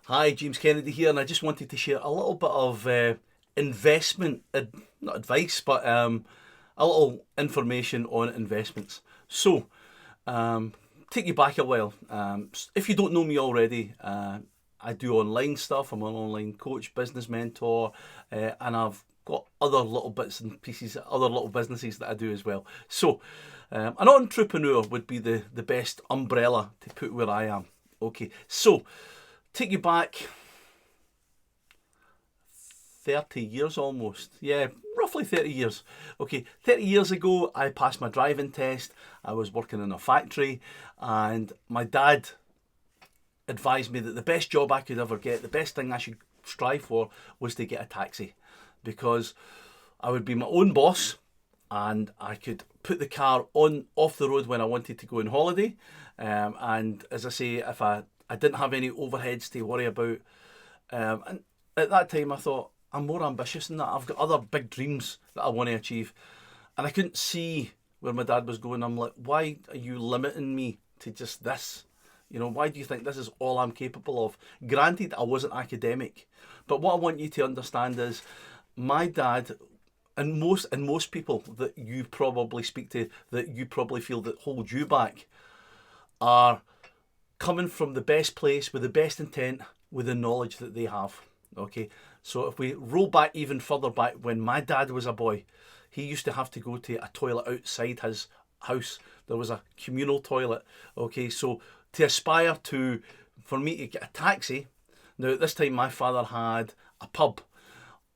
Hi, James Kennedy here, and I just wanted to share a little bit of investment, not advice, but a little information on investments. So, take you back a while. If you don't know me already, I do online stuff. I'm an online coach, business mentor, and I've got other little bits and pieces, other little businesses that I do as well. So, an entrepreneur would be the best umbrella to put where I am. Okay, so take you back 30 years almost. Yeah, roughly 30 years. Okay, 30 years ago, I passed my driving test. I was working in a factory, and my dad advised me that the best job I could ever get, the best thing I should strive for, was to get a taxi, because I would be my own boss and I could put the car on off the road when I wanted to go on holiday. And as I say, if I didn't have any overheads to worry about. And at that time, I thought, I'm more ambitious than that. I've got other big dreams that I want to achieve. And I couldn't see where my dad was going. I'm like, why are you limiting me to just this? You know, why do you think this is all I'm capable of? Granted, I wasn't academic. But what I want you to understand is my dad, and most people that you probably speak to, that you probably feel that hold you back, are coming from the best place with the best intent, with the knowledge that they have. Okay, so if we roll back even further back, when my dad was a boy, he used to have to go to a toilet outside his house. There was a communal toilet. Okay, so to aspire to, for me to get a taxi, now at this time my father had a pub,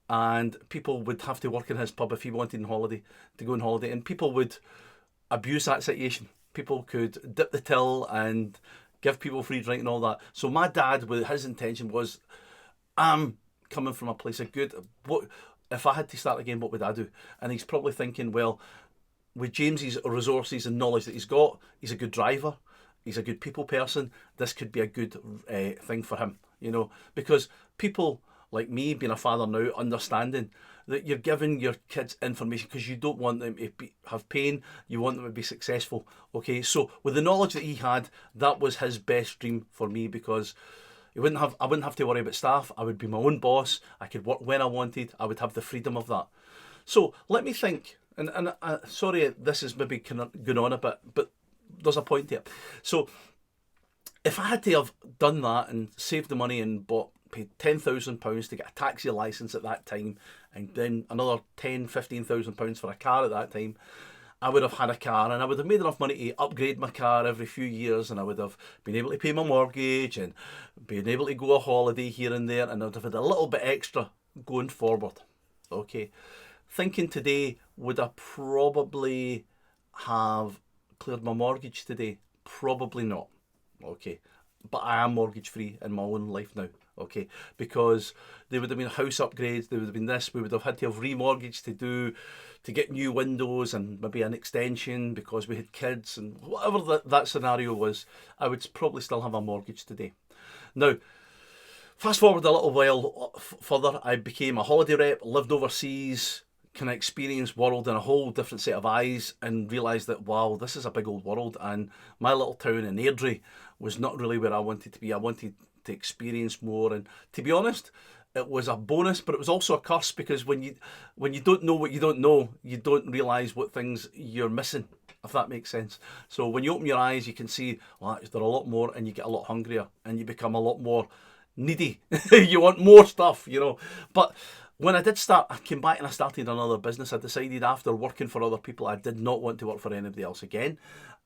and people would have to work in his pub if he wanted to go on holiday, and people would abuse that situation. People could dip the till and give people free drink and all that. So my dad, with his intention was, I'm coming from a place of good. What if I had to start again? What would I do? And he's probably thinking, well, with James's resources and knowledge that he's got, he's a good driver, he's a good people person. This could be a good thing for him, you know, because people like me, being a father now, understanding that you're giving your kids information because you don't want them to have pain, you want them to be successful. Okay, so with the knowledge that he had, that was his best dream for me, because I wouldn't have to worry about staff. I would be my own boss. I could work when I wanted. I would have the freedom of that. So let me think. And sorry, this is maybe kind of going on a bit, but there's a point here. So if I had to have done that and saved the money and paid £10,000 to get a taxi licence at that time, and then another £15,000 for a car at that time, I would have had a car, and I would have made enough money to upgrade my car every few years, and I would have been able to pay my mortgage and been able to go a holiday here and there, and I would have had a little bit extra going forward. Okay. Thinking today, would I probably have cleared my mortgage today? Probably not. Okay. But I am mortgage free in my own life now. Okay, because there would have been house upgrades, there would have been this, we would have had to have remortgaged to get new windows and maybe an extension because we had kids, and whatever that scenario was, I would probably still have a mortgage today. Now, fast forward a little while further, I became a holiday rep, lived overseas, kind of experienced world in a whole different set of eyes, and realised that, wow, this is a big old world, and my little town in Airdrie was not really where I wanted to be. I wanted to experience more, and to be honest, it was a bonus, but it was also a curse, because when you don't know what you don't know, you don't realise what things you're missing, if that makes sense. So when you open your eyes, you can see, well, there are a lot more, and you get a lot hungrier, and you become a lot more needy. You want more stuff, you know. But when I did start, I came back and I started another business. I decided, after working for other people, I did not want to work for anybody else again.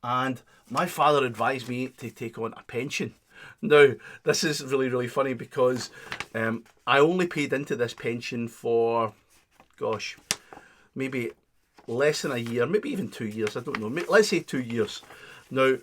And my father advised me to take on a pension. Now, this is really, really funny, because I only paid into this pension for, gosh, maybe less than a year, maybe even 2 years, I don't know. Let's say 2 years. Now,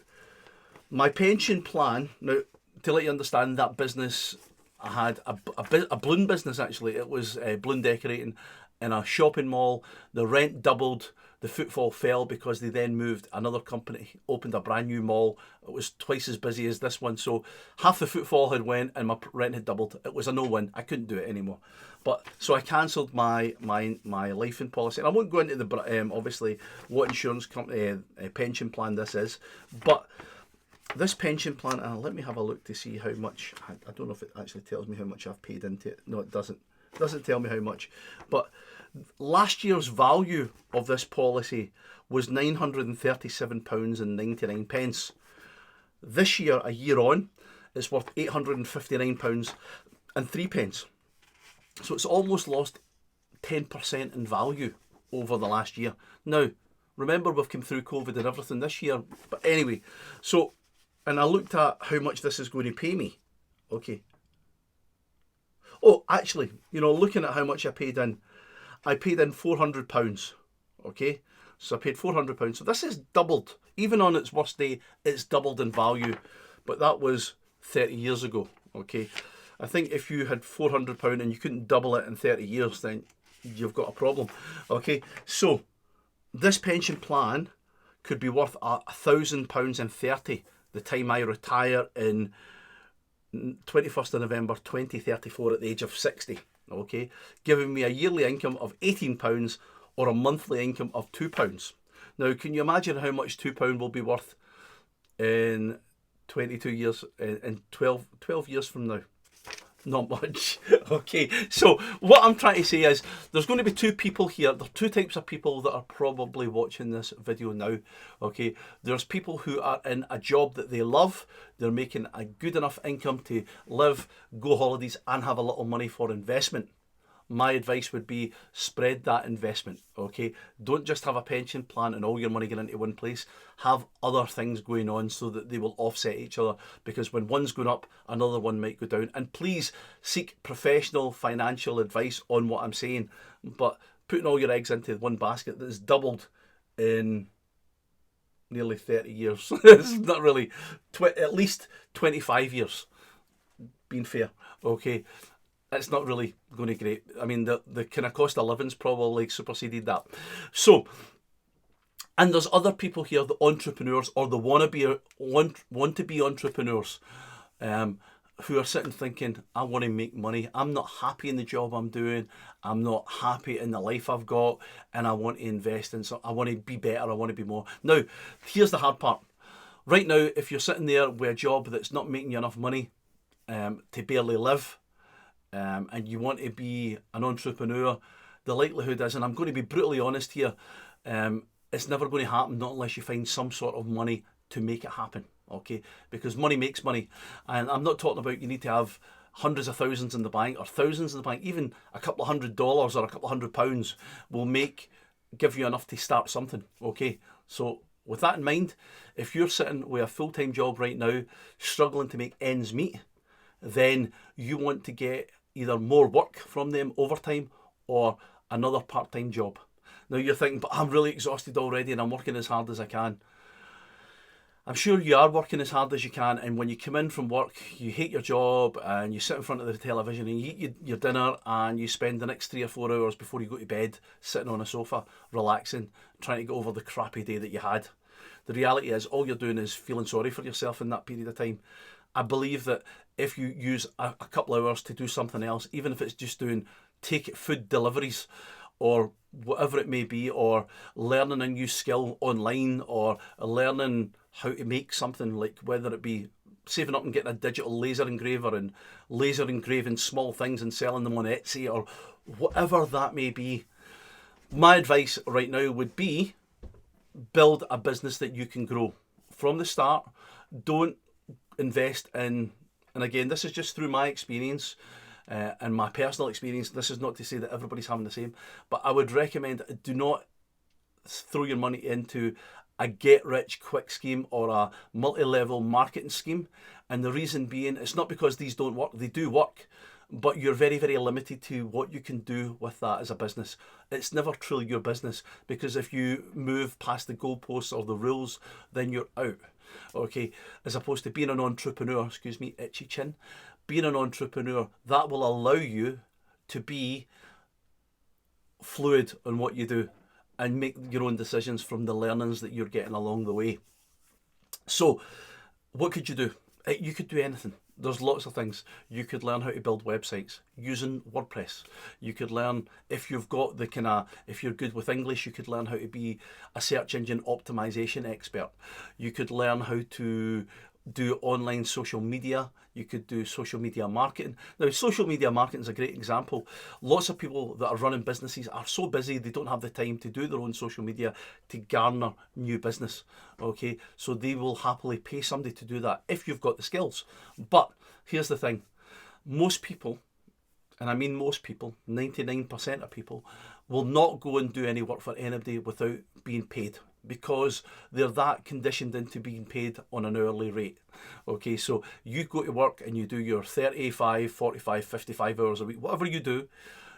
my pension plan, now, to let you understand, that business, I had a balloon business, actually. It was balloon decorating in a shopping mall. The rent doubled. The footfall fell because they then moved. Another company opened a brand new mall. It was twice as busy as this one. So half the footfall had went and my rent had doubled. It was a no-win. I couldn't do it anymore. But so I cancelled my life in policy. And I won't go into the obviously what insurance company pension plan this is. But this pension plan, let me have a look to see how much, I don't know if it actually tells me how much I've paid into it. No, it doesn't. It doesn't tell me how much. But last year's value of this policy was £937.99. This year, a year on, it's worth £859.03. So it's almost lost 10% in value over the last year. Now, remember, we've come through COVID and everything this year. But anyway, so, and I looked at how much this is going to pay me. Okay. Oh, actually, looking at how much I paid in £400. Okay. So I paid £400. So this has doubled. Even on its worst day, it's doubled in value. But that was 30 years ago. Okay. I think if you had £400 and you couldn't double it in 30 years, then you've got a problem. Okay. So this pension plan could be worth £1,000.30 the time I retire in 21st of November 2034 at the age of 60. Okay. Giving me a yearly income of £18 or a monthly income of £2. Now, can you imagine how much £2 will be worth in 22 years, in 12 years from now? Not much. Okay, so what I'm trying to say is there's going to be two people here. There are two types of people that are probably watching this video now. Okay, there's people who are in a job that they love. They're making a good enough income to live, go holidays, and have a little money for investment. My advice would be spread that investment, okay? Don't just have a pension plan and all your money going into one place. Have other things going on so that they will offset each other, because when one's going up, another one might go down. And please seek professional financial advice on what I'm saying. But putting all your eggs into one basket that's doubled in nearly 30 years, it's not really, at least 25 years, being fair, okay? It's not really going to be great. I mean, the kind of cost of living's probably superseded that. So, and there's other people here, the entrepreneurs or the want to be entrepreneurs, who are sitting thinking, I want to make money. I'm not happy in the job I'm doing. I'm not happy in the life I've got, and I want to invest in something. I want to be better. I want to be more. Now, here's the hard part. Right now, if you're sitting there with a job that's not making you enough money to barely live, and you want to be an entrepreneur, the likelihood is, and I'm going to be brutally honest here, it's never going to happen not unless you find some sort of money to make it happen, okay? Because money makes money. And I'm not talking about you need to have hundreds of thousands in the bank or thousands in the bank. Even a couple of $100 or a couple of £100 will give you enough to start something, okay? So with that in mind, if you're sitting with a full-time job right now, struggling to make ends meet, then you want to get either more work from them, overtime, or another part-time job. Now you're thinking, but I'm really exhausted already and I'm working as hard as I can. I'm sure you are working as hard as you can, and when you come in from work, you hate your job and you sit in front of the television and you eat your dinner and you spend the next 3 or 4 hours before you go to bed sitting on a sofa, relaxing, trying to get over the crappy day that you had. The reality is all you're doing is feeling sorry for yourself in that period of time. I believe that if you use a couple of hours to do something else, even if it's just doing food deliveries or whatever it may be, or learning a new skill online, or learning how to make something, like whether it be saving up and getting a digital laser engraver and laser engraving small things and selling them on Etsy, or whatever that may be. My advice right now would be build a business that you can grow from the start. Don't invest in, and again, this is just through my experience and my personal experience. This is not to say that everybody's having the same, but I would recommend do not throw your money into a get-rich-quick scheme or a multi-level marketing scheme. And the reason being, it's not because these don't work, they do work, but you're very, very limited to what you can do with that as a business. It's never truly your business, because if you move past the goalposts or the rules, then you're out. Okay, as opposed to being an entrepreneur, excuse me, itchy chin, being an entrepreneur, that will allow you to be fluid on what you do and make your own decisions from the learnings that you're getting along the way. So what could you do? You could do anything. There's lots of things. You could learn how to build websites using WordPress. You could learn, if you've got if you're good with English, you could learn how to be a search engine optimization expert. You could learn how to do online social media. You could do social media marketing. Now, social media marketing is a great example. Lots of people that are running businesses are so busy they don't have the time to do their own social media to garner new business. Okay, so they will happily pay somebody to do that if you've got the skills. But here's the thing: most people, and I mean most people, 99% of people, will not go and do any work for anybody without being paid, because they're that conditioned into being paid on an hourly rate. Okay, so you go to work and you do your 35, 45, 55 hours a week, whatever you do,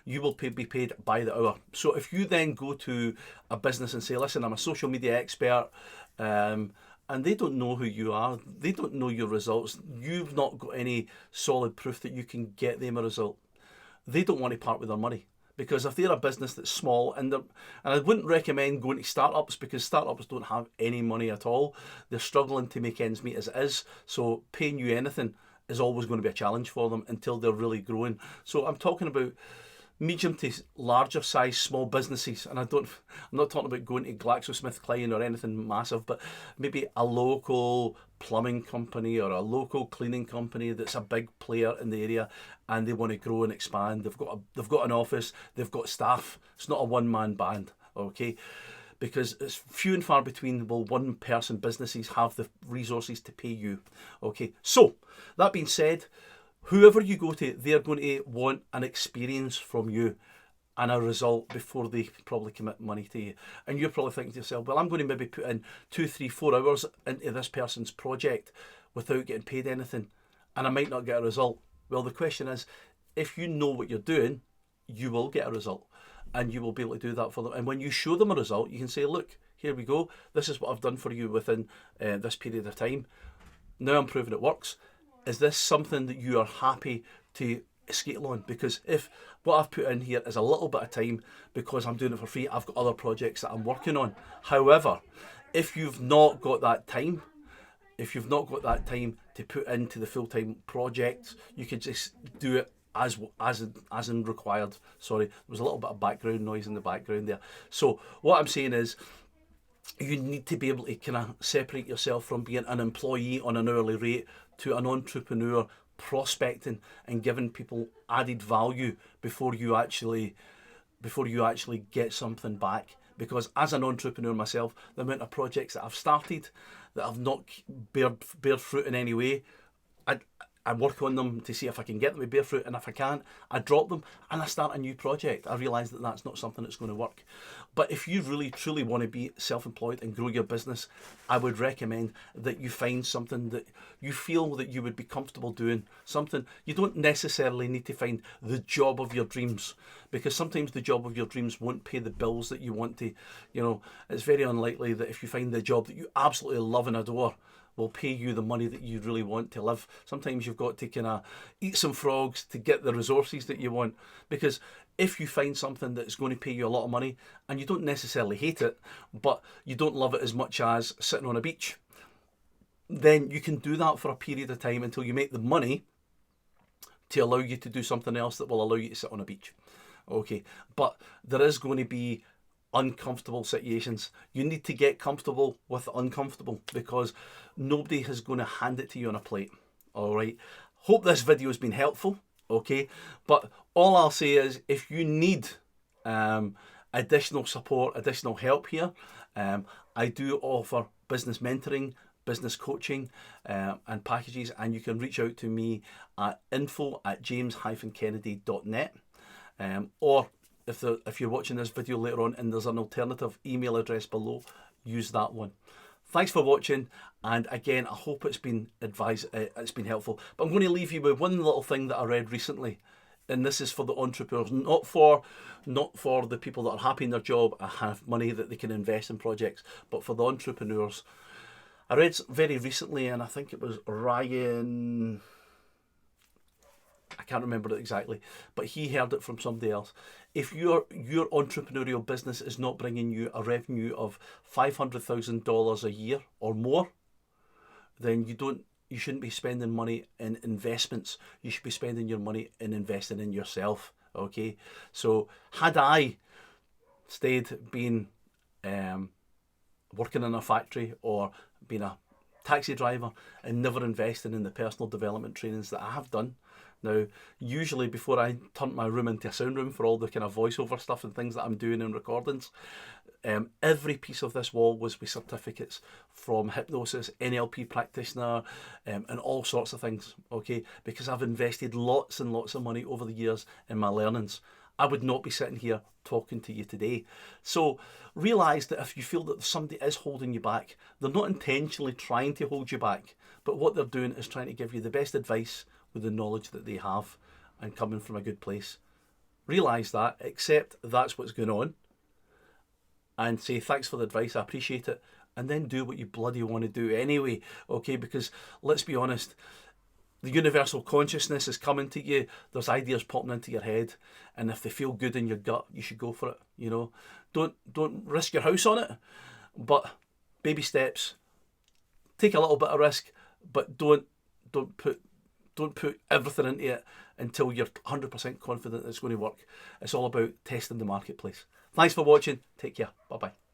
you will be paid by the hour. So if you then go to a business and say, listen, I'm a social media expert, and they don't know who you are, they don't know your results, you've not got any solid proof that you can get them a result, they don't want to part with their money. Because if they're a business that's small, and I wouldn't recommend going to startups, because startups don't have any money at all. They're struggling to make ends meet as it is. So paying you anything is always going to be a challenge for them until they're really growing. So I'm talking about medium to larger size small businesses, and I'm not talking about going to GlaxoSmithKline or anything massive, but maybe a local plumbing company or a local cleaning company that's a big player in the area, and they want to grow and expand. They've got an office, they've got staff. It's not a one-man band, okay? Because it's few and far between will one-person businesses have the resources to pay you, okay? So that being said, whoever you go to, they're going to want an experience from you and a result before they probably commit money to you. And you're probably thinking to yourself, well, I'm going to maybe put in 2, 3, 4 hours into this person's project without getting paid anything, and I might not get a result. Well, the question is, if you know what you're doing, you will get a result, and you will be able to do that for them. And when you show them a result, you can say, look, here we go. This is what I've done for you within this period of time. Now I'm proving it works. Is this something that you are happy to scale on? Because if what I've put in here is a little bit of time because I'm doing it for free, I've got other projects that I'm working on. However, if you've not got that time, to put into the full-time project, you could just do it as in required. Sorry, there was a little bit of background noise in the background there. So what I'm saying is, you need to be able to kind of separate yourself from being an employee on an hourly rate to an entrepreneur prospecting and giving people added value before you actually get something back. Because as an entrepreneur myself, the amount of projects that I've started that have not bear fruit in any way, I work on them to see if I can get them to bear fruit, and if I can't, I drop them and I start a new project. I realise that that's not something that's going to work. But if you really truly want to be self-employed and grow your business, I would recommend that you find something that you feel that you would be comfortable doing. Something you don't necessarily need to find the job of your dreams, because sometimes the job of your dreams won't pay the bills that you want to. You know, it's very unlikely that if you find the job that you absolutely love and adore will pay you the money that you really want to live. Sometimes you've got to kind of eat some frogs to get the resources that you want. Because if you find something that's going to pay you a lot of money and you don't necessarily hate it, but you don't love it as much as sitting on a beach, then you can do that for a period of time until you make the money to allow you to do something else that will allow you to sit on a beach. Okay, but there is going to be uncomfortable situations. You need to get comfortable with the uncomfortable, because nobody is going to hand it to you on a plate. All right. Hope this video has been helpful. Okay. But all I'll say is, if you need additional support, additional help here, I do offer business mentoring, business coaching, and packages, and you can reach out to me at info@james-kennedy.net, or if you're watching this video later on and there's an alternative email address below, use that one. Thanks for watching, and again, I hope it's been helpful. But I'm going to leave you with one little thing that I read recently, and this is for the entrepreneurs, not for the people that are happy in their job and have money that they can invest in projects, but for the entrepreneurs. I read very recently, and I think it was Ryan, I can't remember it exactly, but he heard it from somebody else. If your entrepreneurial business is not bringing you a revenue of $500,000 a year or more, then you shouldn't be spending money in investments. You should be spending your money in investing in yourself. Okay, so had I stayed being working in a factory or being a taxi driver and never investing in the personal development trainings that I have done. Now, usually before I turned my room into a sound room for all the kind of voiceover stuff and things that I'm doing in recordings, every piece of this wall was with certificates from hypnosis, NLP practitioner, and all sorts of things, okay? Because I've invested lots and lots of money over the years in my learnings. I would not be sitting here talking to you today. So realise that if you feel that somebody is holding you back, they're not intentionally trying to hold you back, but what they're doing is trying to give you the best advice with the knowledge that they have and coming from a good place. Realise that, accept that's what's going on, and say thanks for the advice, I appreciate it, and then do what you bloody want to do anyway, okay? Because let's be honest, the universal consciousness is coming to you. There's ideas popping into your head, and if they feel good in your gut, you should go for it. You know, don't risk your house on it, but baby steps. Take a little bit of risk, but don't put everything into it until you're 100% confident it's going to work. It's all about testing the marketplace. Thanks for watching. Take care. Bye bye.